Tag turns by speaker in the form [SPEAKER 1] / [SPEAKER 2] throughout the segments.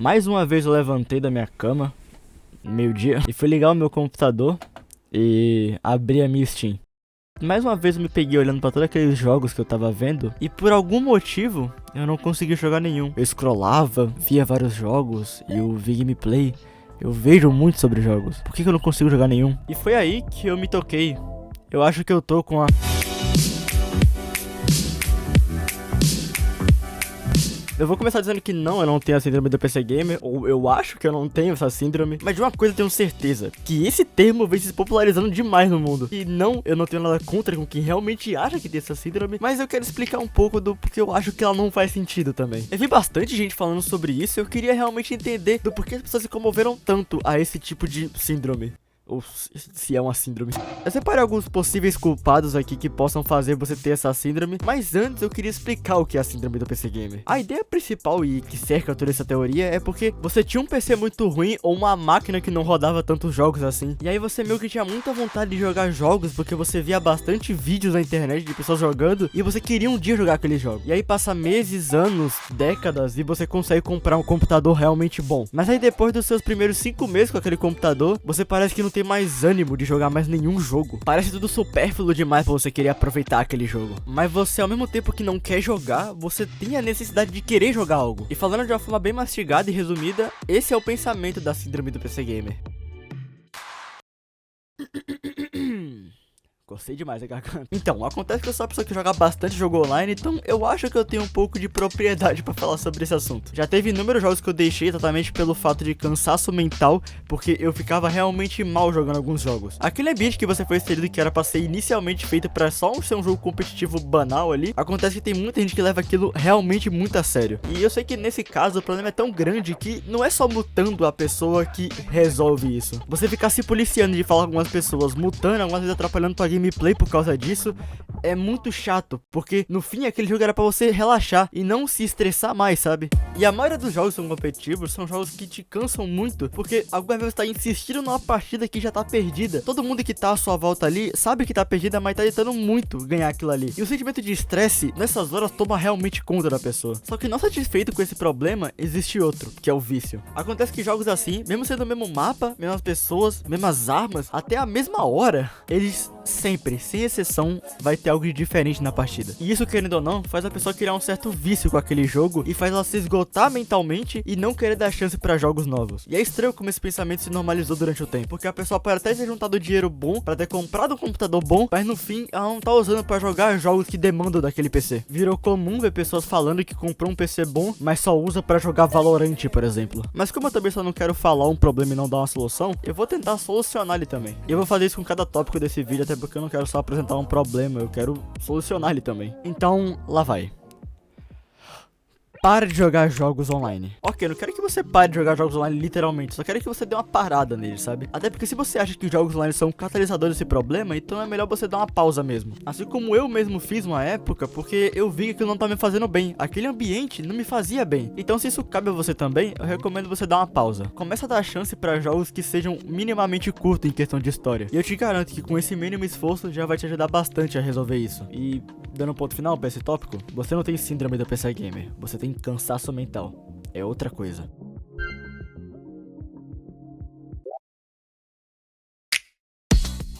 [SPEAKER 1] Mais uma vez eu levantei da minha cama, meio-dia, e fui ligar o meu computador e abri a minha Steam. Mais uma vez eu me peguei olhando pra todos aqueles jogos que eu tava vendo, e por algum motivo eu não consegui jogar nenhum. Eu scrollava, via vários jogos, e eu vi gameplay. Eu vejo muito sobre jogos. Por que eu não consigo jogar nenhum? E foi aí que eu me toquei. Eu acho que eu tô com a... Eu vou começar dizendo que não, eu não tenho a síndrome do PC Gamer, ou eu acho que eu não tenho essa síndrome, mas de uma coisa eu tenho certeza, que esse termo vem se popularizando demais no mundo. E não, eu não tenho nada contra com quem realmente acha que tem essa síndrome, mas eu quero explicar um pouco do porque eu acho que ela não faz sentido também. Eu vi bastante gente falando sobre isso e eu queria realmente entender do porquê as pessoas se comoveram tanto a esse tipo de síndrome. Ou se é uma síndrome. Eu separei alguns possíveis culpados aqui que possam fazer você ter essa síndrome, mas antes eu queria explicar o que é a síndrome do PC Gamer. A ideia principal e que cerca toda essa teoria é porque você tinha um PC muito ruim ou uma máquina que não rodava tantos jogos assim, e aí você meio que tinha muita vontade de jogar jogos porque você via bastante vídeos na internet de pessoas jogando e você queria um dia jogar aqueles jogos. E aí passa meses, anos, décadas e você consegue comprar um computador realmente bom. Mas aí depois dos seus primeiros 5 meses com aquele computador, você parece que não tem mais ânimo de jogar mais nenhum jogo. Parece tudo supérfluo demais pra você querer aproveitar aquele jogo. Mas você, ao mesmo tempo que não quer jogar, você tem a necessidade de querer jogar algo. E falando de uma forma bem mastigada e resumida, esse é o pensamento da síndrome do PC Gamer. Gostei demais da garganta. Então, acontece que eu sou uma pessoa que joga bastante jogo online, então eu acho que eu tenho um pouco de propriedade pra falar sobre esse assunto. Já teve inúmeros jogos que eu deixei exatamente pelo fato de cansaço mental, porque eu ficava realmente mal jogando alguns jogos. Aquele ambiente que você foi inserido que era pra ser inicialmente feito pra só ser um jogo competitivo banal ali, acontece que tem muita gente que leva aquilo realmente muito a sério. E eu sei que nesse caso o problema é tão grande que não é só mutando a pessoa que resolve isso. Você ficar se policiando de falar com algumas pessoas, mutando, algumas vezes atrapalhando tua gameplay por causa disso, é muito chato, porque no fim aquele jogo era pra você relaxar e não se estressar mais, sabe? E a maioria dos jogos que são competitivos são jogos que te cansam muito, porque alguma vez você tá insistindo numa partida que já tá perdida. Todo mundo que tá à sua volta ali sabe que tá perdida, mas tá tentando muito ganhar aquilo ali. E o sentimento de estresse nessas horas toma realmente conta da pessoa. Só que não satisfeito com esse problema, existe outro, que é o vício. Acontece que jogos assim, mesmo sendo o mesmo mapa, mesmas pessoas, mesmas armas, até a mesma hora, eles sempre, sem exceção, vai ter algo de diferente na partida. E isso, querendo ou não, faz a pessoa criar um certo vício com aquele jogo e faz ela se esgotar mentalmente e não querer dar chance pra jogos novos. E é estranho como esse pensamento se normalizou durante o tempo, porque a pessoa pode até ter juntado dinheiro bom pra ter comprado um computador bom, mas no fim ela não tá usando pra jogar jogos que demandam daquele PC. Virou comum ver pessoas falando que comprou um PC bom, mas só usa pra jogar Valorant, por exemplo. Mas como eu também só não quero falar um problema e não dar uma solução, eu vou tentar solucionar ele também. E eu vou fazer isso com cada tópico desse vídeo, até porque eu não quero só apresentar um problema, eu quero solucionar ele também. Então, lá vai. Para de jogar jogos online. Ok, eu não quero que você pare de jogar jogos online literalmente, só quero que você dê uma parada nele, sabe? Até porque se você acha que os jogos online são um catalisador desse problema, então é melhor você dar uma pausa mesmo. Assim como eu mesmo fiz uma época, porque eu vi que aquilo não tá me fazendo bem. Aquele ambiente não me fazia bem. Então se isso cabe a você também, eu recomendo você dar uma pausa. Começa a dar chance pra jogos que sejam minimamente curtos em questão de história. E eu te garanto que com esse mínimo esforço já vai te ajudar bastante a resolver isso. E dando um ponto final pra esse tópico, você não tem síndrome da PC Gamer, você tem cansaço mental. É outra coisa.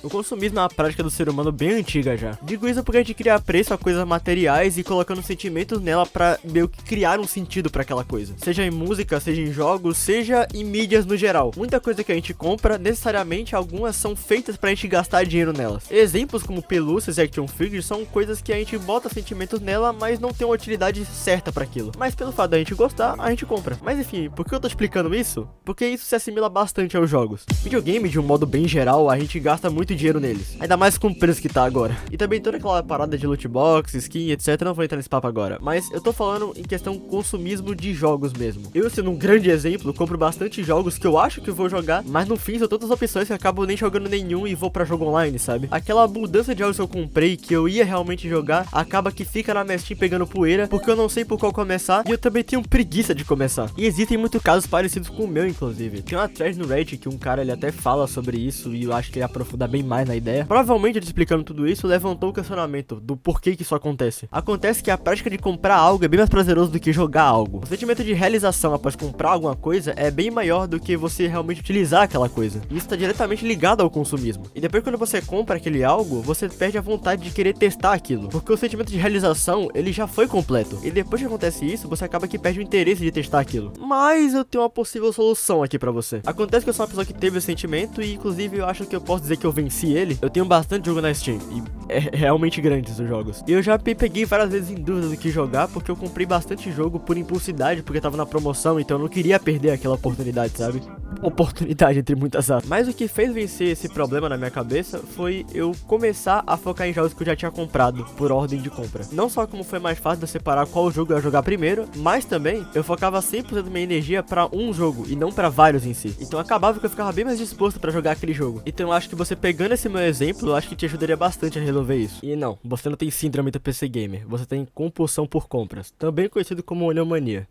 [SPEAKER 1] O consumismo é uma prática do ser humano bem antiga já. Digo isso porque a gente cria apreço a coisas materiais e colocando sentimentos nela pra meio que criar um sentido pra aquela coisa. Seja em música, seja em jogos, seja em mídias no geral. Muita coisa que a gente compra, necessariamente algumas são feitas pra gente gastar dinheiro nelas. Exemplos como pelúcias e action figures são coisas que a gente bota sentimentos nela, mas não tem uma utilidade certa pra aquilo. Mas pelo fato da gente gostar, a gente compra. Mas enfim, por que eu tô explicando isso? Porque isso se assimila bastante aos jogos. Videogame, de um modo bem geral, a gente gasta muito dinheiro neles, ainda mais com o preço que tá agora. E também toda aquela parada de loot box, skin, etc, não vou entrar nesse papo agora, mas eu tô falando em questão consumismo de jogos mesmo. Eu, sendo um grande exemplo, compro bastante jogos que eu acho que vou jogar, mas no fim são todas opções que eu acabo nem jogando nenhum e vou pra jogo online, sabe? Aquela mudança de jogos que eu comprei, que eu ia realmente jogar, acaba que fica na minha Steam pegando poeira, porque eu não sei por qual começar, e eu também tenho preguiça de começar. E existem muitos casos parecidos com o meu, inclusive. Tem uma thread no Reddit que um cara, ele até fala sobre isso, e eu acho que ele aprofunda bem bem mais na ideia. Provavelmente ele explicando tudo isso levantou o questionamento do porquê que isso acontece. Acontece que a prática de comprar algo é bem mais prazeroso do que jogar algo. O sentimento de realização após comprar alguma coisa é bem maior do que você realmente utilizar aquela coisa. E isso está diretamente ligado ao consumismo. E depois quando você compra aquele algo, você perde a vontade de querer testar aquilo. Porque o sentimento de realização, ele já foi completo. E depois que acontece isso, você acaba que perde o interesse de testar aquilo. Mas eu tenho uma possível solução aqui pra você. Acontece que eu sou uma pessoa que teve esse sentimento e inclusive eu acho que eu posso dizer que eu venci ele. Eu tenho bastante jogo na Steam e é realmente grandes os jogos. E eu já peguei várias vezes em dúvida do que jogar porque eu comprei bastante jogo por impulsidade, porque tava na promoção, então eu não queria perder aquela oportunidade, sabe? Oportunidade entre muitas aspas. Mas o que fez vencer esse problema na minha cabeça foi eu começar a focar em jogos que eu já tinha comprado por ordem de compra. Não só como foi mais fácil de eu separar qual jogo eu ia jogar primeiro, mas também eu focava 100% da minha energia pra um jogo e não pra vários em si. Então acabava que eu ficava bem mais disposto pra jogar aquele jogo. Então eu acho que você pegando esse meu exemplo, eu acho que te ajudaria bastante a resolver isso. E não, você não tem síndrome do PC Gamer, você tem compulsão por compras, também conhecido como oleomania.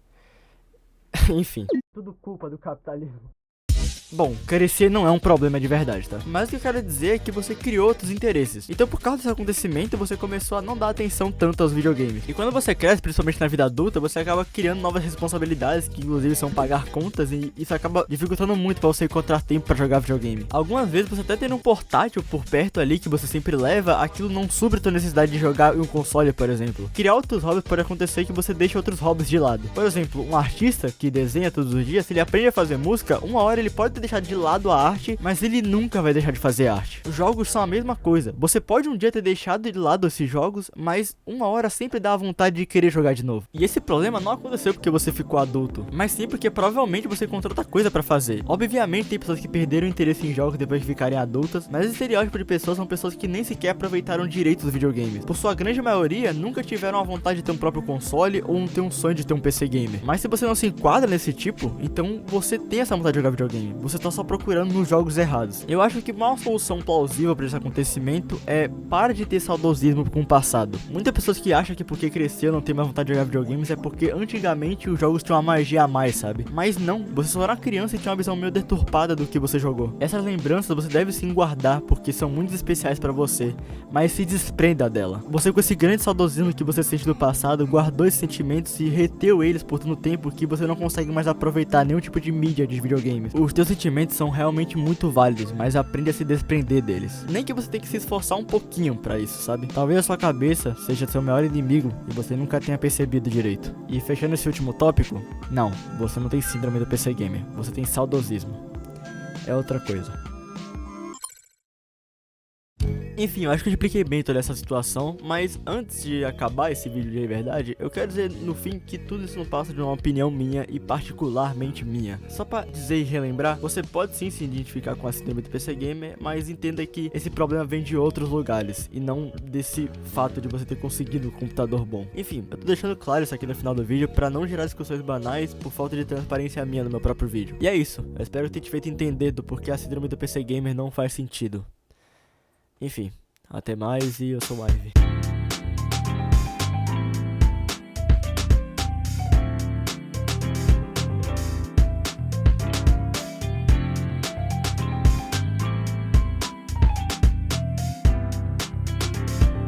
[SPEAKER 1] Enfim, tudo culpa do capitalismo. Bom, crescer não é um problema de verdade, tá? Mas o que eu quero dizer é que você criou outros interesses. Então, por causa desse acontecimento, você começou a não dar atenção tanto aos videogames. E quando você cresce, principalmente na vida adulta, você acaba criando novas responsabilidades, que inclusive são pagar contas, e isso acaba dificultando muito pra você encontrar tempo pra jogar videogame. Algumas vezes, você até tendo um portátil por perto ali, que você sempre leva, aquilo não supre a tua necessidade de jogar em um console, por exemplo. Criar outros hobbies pode acontecer que você deixe outros hobbies de lado. Por exemplo, um artista que desenha todos os dias, se ele aprende a fazer música, uma hora ele pode deixar de lado a arte, mas ele nunca vai deixar de fazer arte. Os jogos são a mesma coisa. Você pode um dia ter deixado de lado esses jogos, mas uma hora sempre dá a vontade de querer jogar de novo. E esse problema não aconteceu porque você ficou adulto, mas sim porque provavelmente você encontrou outra coisa pra fazer. Obviamente tem pessoas que perderam interesse em jogos depois de ficarem adultas, mas esse estereótipo de pessoas são pessoas que nem sequer aproveitaram direito dos videogames. Por sua grande maioria, nunca tiveram a vontade de ter um próprio console ou ter um sonho de ter um PC gamer. Mas se você não se enquadra nesse tipo, então você tem essa vontade de jogar videogame. Você tá só procurando nos jogos errados. Eu acho que uma solução plausível para esse acontecimento é para de ter saudosismo com o passado. Muitas pessoas que acham que porque cresceu não tem mais vontade de jogar videogames é porque antigamente os jogos tinham uma magia a mais, sabe? Mas não, você só era criança e tinha uma visão meio deturpada do que você jogou. Essas lembranças você deve sim guardar porque são muito especiais para você, mas se desprenda dela. Você com esse grande saudosismo que você sente do passado, guardou esses sentimentos e reteu eles por tanto tempo que você não consegue mais aproveitar nenhum tipo de mídia de videogames. Os teus sentimentos são realmente muito válidos, mas aprende a se desprender deles. Nem que você tenha que se esforçar um pouquinho pra isso, sabe? Talvez a sua cabeça seja seu maior inimigo e você nunca tenha percebido direito. E fechando esse último tópico, não, você não tem síndrome do PC Gamer, você tem saudosismo. É outra coisa. Enfim, eu acho que eu expliquei bem toda essa situação, mas antes de acabar esse vídeo de verdade, eu quero dizer no fim que tudo isso não passa de uma opinião minha e particularmente minha. Só pra dizer e relembrar, você pode sim se identificar com a síndrome do PC Gamer, mas entenda que esse problema vem de outros lugares e não desse fato de você ter conseguido um computador bom. Enfim, eu tô deixando claro isso aqui no final do vídeo pra não gerar discussões banais por falta de transparência minha no meu próprio vídeo. E é isso, eu espero ter te feito entender do porquê a síndrome do PC Gamer não faz sentido. Enfim, até mais e eu sou o Ivy.